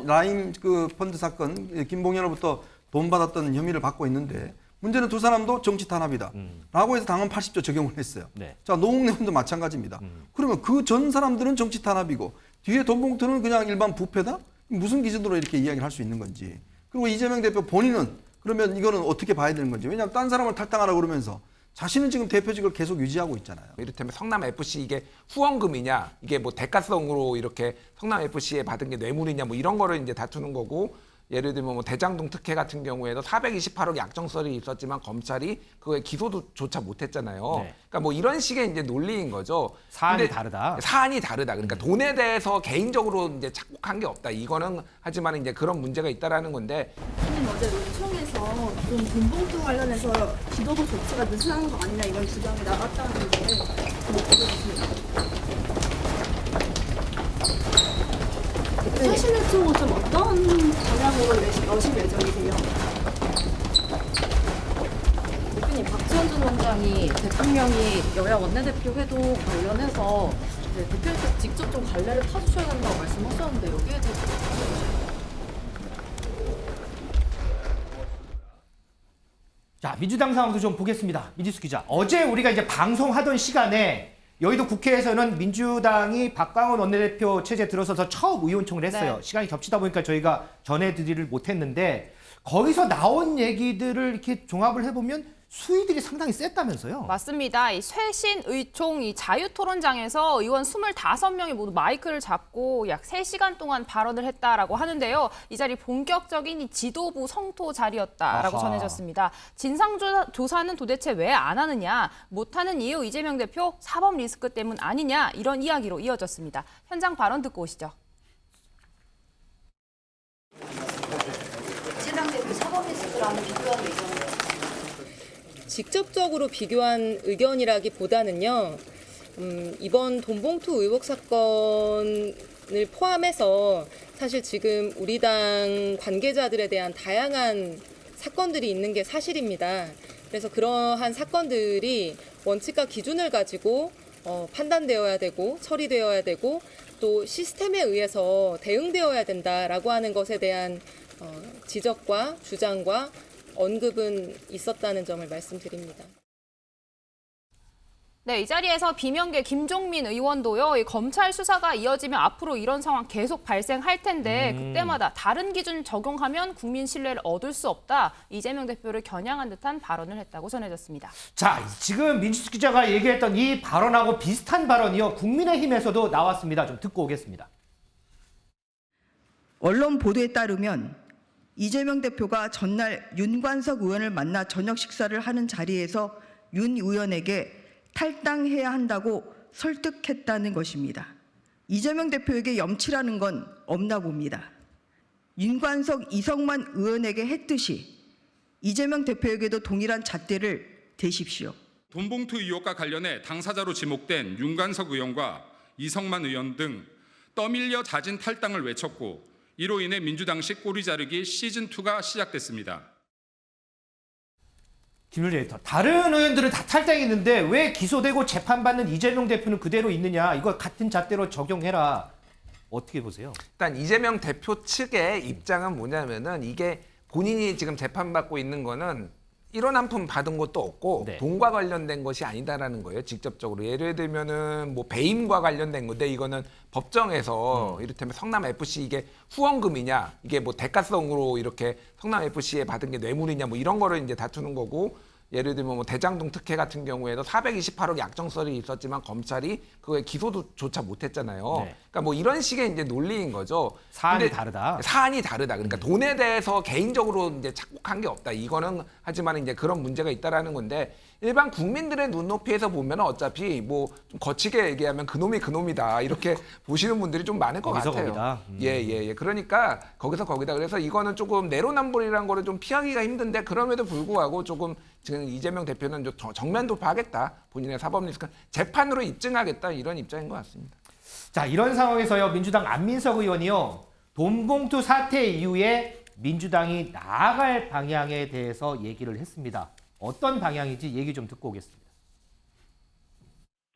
라임 그 펀드 사건 김봉현으로부터 돈 받았던 혐의를 받고 있는데 문제는 두 사람도 정치 탄압이다. 라고 해서 당헌 80조 적용을 했어요. 네. 자, 노웅래도 마찬가지입니다. 그러면 그 전 사람들은 정치 탄압이고 뒤에 돈 봉투는 그냥 일반 부패다? 무슨 기준으로 이렇게 이야기를 할 수 있는 건지. 그리고 이재명 대표 본인은 그러면 이거는 어떻게 봐야 되는 건지. 왜냐하면 딴 사람을 탈당하라고 그러면서 자신은 지금 대표직을 계속 유지하고 있잖아요. 이를테면 성남FC 이게 후원금이냐, 이게 뭐 대가성으로 이렇게 성남FC에 받은 게 뇌물이냐, 뭐 이런 거를 이제 다투는 거고, 예를 들면 뭐 대장동 특혜 같은 경우에도 428억 약정설이 있었지만 검찰이 그거에 기소조차 못했잖아요. 네. 그러니까 뭐 이런 식의 이제 논리인 거죠. 사안이 근데 다르다. 사안이 다르다. 그러니까 돈에 대해서 개인적으로 이제 착복한 게 없다. 이거는 하지만 이제 그런 문제가 있다라는 건데. 선생님 어제 논청에서 좀 돈봉투 관련해서 기도부 조치가 느슨한 거 아니냐 이런 주장이 나왔다는데 사실은 좀 어떤 방향으로 여실 예정이세요? 대표님, 박지원 전 원장이 대통령이 여야 원내대표 회동 관련해서 이제 대표님께서 직접 좀 갈래를 타주셔야 된다고 말씀하셨는데 여기에 대해서 어떻게 보세요? 자, 민주당 상황도 좀 보겠습니다. 민지수 기자. 어제 우리가 이제 방송하던 시간에 여의도 국회에서는 민주당이 박광원 원내대표 체제 들어서서 처음 의원총을 했어요. 네. 시간이 겹치다 보니까 저희가 전해드리를 못했는데 거기서 나온 얘기들을 이렇게 종합을 해보면 수위들이 상당히 셌다면서요. 맞습니다. 이 쇄신 의총 이 자유토론장에서 의원 25명이 모두 마이크를 잡고 약 3시간 동안 발언을 했다라고 하는데요. 이 자리 본격적인 이 지도부 성토 자리였다라고 아하. 전해졌습니다. 진상조사는 도대체 왜 안 하느냐, 못하는 이유 이재명 대표 사법 리스크 때문 아니냐 이런 이야기로 이어졌습니다. 현장 발언 듣고 오시죠. 이재명 대표 사법 리스크라는 비교한 의견을 직접적으로 비교한 의견이라기보다는요. 이번 돈봉투 의혹 사건을 포함해서 사실 지금 우리 당 관계자들에 대한 다양한 사건들이 있는 게 사실입니다. 그래서 그러한 사건들이 원칙과 기준을 가지고 판단되어야 되고 처리되어야 되고 또 시스템에 의해서 대응되어야 된다라고 하는 것에 대한 지적과 주장과 언급은 있었다는 점을 말씀드립니다. 네, 이 자리에서 비명계 김종민 의원도요. 이 검찰 수사가 이어지면 앞으로 이런 상황 계속 발생할 텐데 그때마다 다른 기준 적용하면 국민 신뢰를 얻을 수 없다. 이재명 대표를 겨냥한 듯한 발언을 했다고 전해졌습니다. 자, 지금 민지수 기자가 얘기했던 이 발언하고 비슷한 발언이요. 국민의힘에서도 나왔습니다. 좀 듣고 오겠습니다. 언론 보도에 따르면 이재명 대표가 전날 윤관석 의원을 만나 저녁 식사를 하는 자리에서 윤 의원에게 탈당해야 한다고 설득했다는 것입니다. 이재명 대표에게 염치라는 건 없나 봅니다. 윤관석, 이성만 의원에게 했듯이 이재명 대표에게도 동일한 잣대를 대십시오. 돈봉투 의혹과 관련해 당사자로 지목된 윤관석 의원과 이성만 의원 등 떠밀려 자진 탈당을 외쳤고 이로 인해 민주당식 꼬리 자르기 시즌2가 시작됐습니다. 김윤리 에디터. 다른 의원들은 다 탈당했는데 왜 기소되고 재판받는 이재명 대표는 그대로 있느냐. 이거 같은 잣대로 적용해라. 어떻게 보세요? 일단 이재명 대표 측의 입장은 뭐냐면은 이게 본인이 지금 재판받고 있는 거는 1원 한 푼 받은 것도 없고 네. 돈과 관련된 것이 아니다라는 거예요. 직접적으로. 예를 들면은 뭐 배임과 관련된 건데 이거는 법정에서 이를테면 성남FC 이게 후원금이냐, 이게 뭐 대가성으로 이렇게 성남FC에 받은 게 뇌물이냐, 뭐 이런 거를 이제 다투는 거고, 예를 들면 뭐 대장동 특혜 같은 경우에도 428억 약정설이 있었지만 검찰이 그거에 기소조차 못했잖아요. 네. 그러니까 뭐 이런 식의 이제 논리인 거죠. 사안이 근데 다르다. 사안이 다르다. 그러니까 돈에 대해서 개인적으로 이제 착복한 게 없다. 이거는 하지만 이제 그런 문제가 있다라는 건데 일반 국민들의 눈높이에서 보면 어차피 뭐 좀 거치게 얘기하면 그놈이 그놈이다 이렇게 보시는 분들이 좀 많을 것 거기서 같아요. 거기다. 예. 그러니까 거기서 거기다. 그래서 이거는 조금 내로남불이라는 거를 좀 피하기가 힘든데 그럼에도 불구하고 조금 지금 이재명 대표는 좀 정면 돌파하겠다. 본인의 사법 리스크 재판으로 입증하겠다 이런 입장인 것 같습니다. 자, 이런 상황에서요. 민주당 안민석 의원이요. 돈봉투 사태 이후에 민주당이 나아갈 방향에 대해서 얘기를 했습니다. 어떤 방향인지 얘기 좀 듣고 오겠습니다.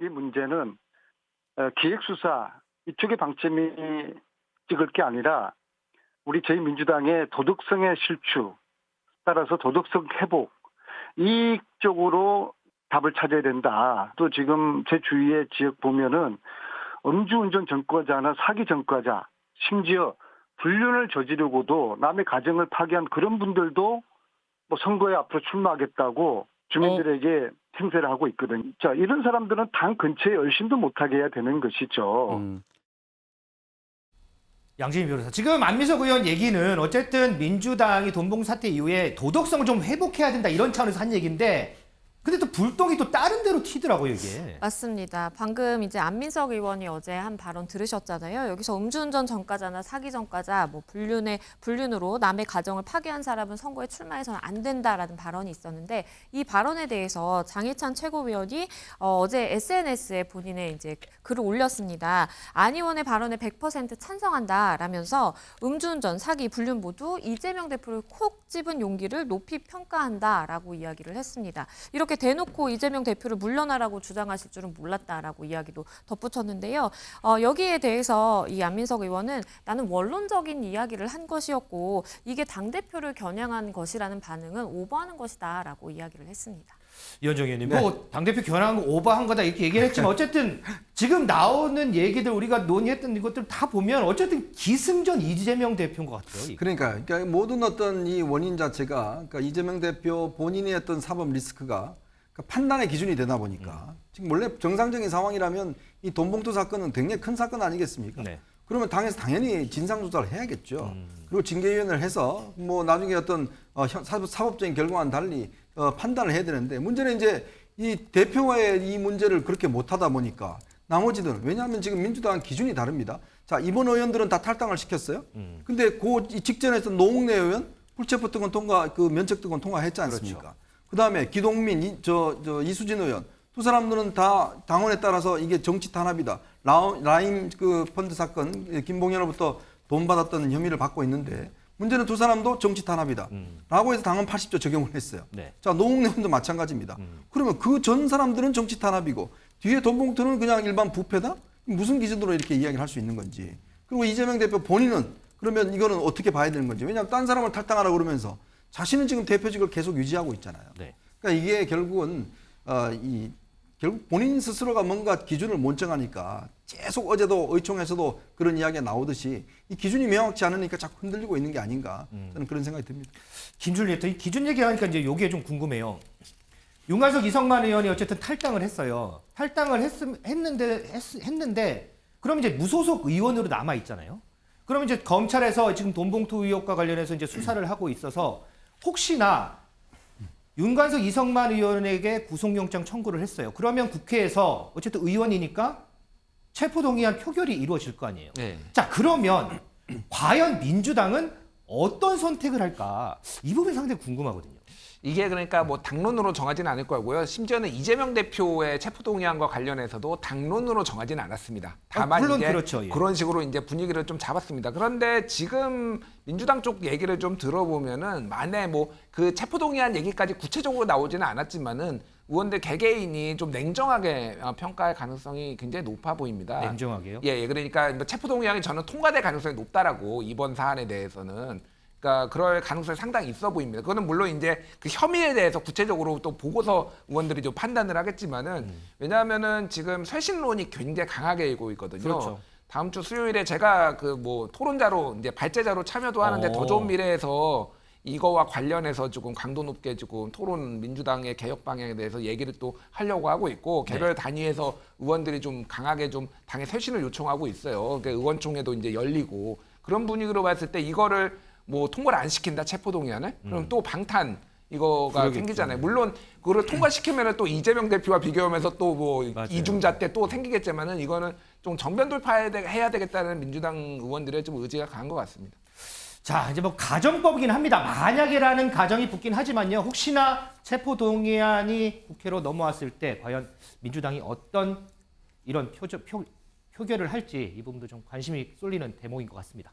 이 문제는 기획수사 이쪽의 방점이 찍을 게 아니라 우리 제2민주당의 도덕성의 실추, 따라서 도덕성 회복, 이쪽으로 답을 찾아야 된다. 또 지금 제 주위의 지역 보면은 음주운전 전과자나 사기 전과자, 심지어 불륜을 저지르고도 남의 가정을 파괴한 그런 분들도 뭐 선거에 앞으로 출마하겠다고 주민들에게 행세를 하고 있거든요. 자, 이런 사람들은 당 근처에 얼씬도 못하게 해야 되는 것이죠. 양진희 변호사. 지금 안민석 의원 얘기는 어쨌든 민주당이 돈봉투 사태 이후에 도덕성을 좀 회복해야 된다 이런 차원에서 한 얘기인데 근데 또 불똥이 또 다른 데로 튀더라고요, 이게. 맞습니다. 방금 이제 안민석 의원이 어제 한 발언 들으셨잖아요. 여기서 음주운전 전과자나 사기 전과자, 뭐 불륜으로 남의 가정을 파괴한 사람은 선거에 출마해서는 안 된다라는 발언이 있었는데 이 발언에 대해서 장해찬 최고위원이 어제 SNS에 본인의 이제 글을 올렸습니다. 안 의원의 발언에 100% 찬성한다라면서 음주운전, 사기, 불륜 모두 이재명 대표를 콕 집은 용기를 높이 평가한다라고 이야기를 했습니다. 이렇게 대놓고 이재명 대표를 물러나라고 주장하실 줄은 몰랐다라고 이야기도 덧붙였는데요. 여기에 대해서 이 안민석 의원은 나는 원론적인 이야기를 한 것이었고 이게 당대표를 겨냥한 것이라는 반응은 오버하는 것이다라고 이야기를 했습니다. 이현정 의원님, 뭐 당대표 견학한 거 오버한 거다 이렇게 얘기를 했지만 어쨌든 지금 나오는 얘기들 우리가 논의했던 이것들 다 보면 어쨌든 기승전 이재명 대표인 것 같아요. 이게. 그러니까 모든 어떤 이 원인 자체가 그러니까 이재명 대표 본인의 어떤 사법 리스크가 그러니까 판단의 기준이 되다 보니까 지금 원래 정상적인 상황이라면 이 돈봉투 사건은 굉장히 큰 사건 아니겠습니까? 네. 그러면 당에서 당연히 진상조사를 해야겠죠. 그리고 징계위원회를 해서 뭐 나중에 어떤 사법적인 결과와는 달리 판단을 해야 되는데 문제는 이제 이 대표와의 이 문제를 그렇게 못하다 보니까 나머지들은 왜냐하면 지금 민주당은 기준이 다릅니다. 자, 이번 의원들은 다 탈당을 시켰어요. 근데 이 직전에서 노웅래 의원 불체포 특권 통과, 그 면책 특권 통과했지 않습니까? 그렇죠. 그다음에 기동민, 이수진 의원 두 사람들은 다 당원에 따라서 이게 정치 탄압이다. 라임 그 펀드 사건 김봉현으로부터 돈 받았던 혐의를 받고 있는데 문제는 두 사람도 정치 탄압이다. 라고 해서 당원 80조 적용을 했어요. 네. 자, 노웅래 의원도 마찬가지입니다. 그러면 그 전 사람들은 정치 탄압이고 뒤에 돈봉투는 그냥 일반 부패다? 무슨 기준으로 이렇게 이야기를 할 수 있는 건지. 그리고 이재명 대표 본인은 그러면 이거는 어떻게 봐야 되는 건지. 왜냐하면 딴 사람을 탈당하라고 그러면서 자신은 지금 대표직을 계속 유지하고 있잖아요. 네. 그러니까 이게 결국은 결국 본인 스스로가 뭔가 기준을 못 정하니까 계속 어제도 의총에서도 그런 이야기가 나오듯이 이 기준이 명확치 않으니까 자꾸 흔들리고 있는 게 아닌가 저는 그런 생각이 듭니다. 김준일 대표, 이 기준 얘기하니까 이제 요게 좀 궁금해요. 윤관석 이성만 의원이 어쨌든 탈당을 했어요. 탈당을 했는데 그럼 이제 무소속 의원으로 남아 있잖아요. 그럼 이제 검찰에서 지금 돈봉투 의혹과 관련해서 이제 수사를 하고 있어서 혹시나 윤관석 이성만 의원에게 구속영장 청구를 했어요. 그러면 국회에서 어쨌든 의원이니까 체포동의안 표결이 이루어질 거 아니에요. 네. 자, 그러면 과연 민주당은 어떤 선택을 할까? 이 부분이 상당히 궁금하거든요. 이게 그러니까 뭐 당론으로 정하지는 않을 거고요. 심지어는 이재명 대표의 체포동의안과 관련해서도 당론으로 정하지는 않았습니다. 다만 물론 이제 그렇죠, 예. 그런 식으로 이제 분위기를 좀 잡았습니다. 그런데 지금 민주당 쪽 얘기를 좀 들어보면은 만에 뭐 그 체포동의안 얘기까지 구체적으로 나오지는 않았지만은 의원들 개개인이 좀 냉정하게 평가할 가능성이 굉장히 높아 보입니다. 냉정하게요? 예, 그러니까 뭐 체포동의안이 저는 통과될 가능성이 높다라고 이번 사안에 대해서는. 그러니까 그럴 가능성이 상당히 있어 보입니다. 그거는 물론 이제 그 혐의에 대해서 구체적으로 또 보고서 의원들이 좀 판단을 하겠지만은 왜냐하면은 지금 쇄신론이 굉장히 강하게 일고 있거든요. 그렇죠. 다음 주 수요일에 제가 그 뭐 토론자로 이제 발제자로 참여도 하는데 더 좋은 미래에서 이거와 관련해서 조금 강도 높게 조금 토론 민주당의 개혁 방향에 대해서 얘기를 또 하려고 하고 있고 개별 단위에서 의원들이 좀 강하게 좀 당의 쇄신을 요청하고 있어요. 그러니까 의원총회도 이제 열리고 그런 분위기로 봤을 때 이거를 뭐 통과를 안 시킨다 체포동의안을 그럼 또 방탄 이거가 그러겠죠. 생기잖아요. 물론 그거를 통과시키면은 또 이재명 대표와 비교하면서 또 뭐 이중잣대 또 생기겠지만은 이거는 좀 정변 돌파해야 되겠다는 민주당 의원들의 좀 의지가 강한 것 같습니다. 자, 이제 뭐 가정법이긴 합니다. 만약에라는 가정이 붙긴 하지만요. 혹시나 체포동의안이 국회로 넘어왔을 때 과연 민주당이 어떤 이런 표결을 할지 이 부분도 좀 관심이 쏠리는 대목인 것 같습니다.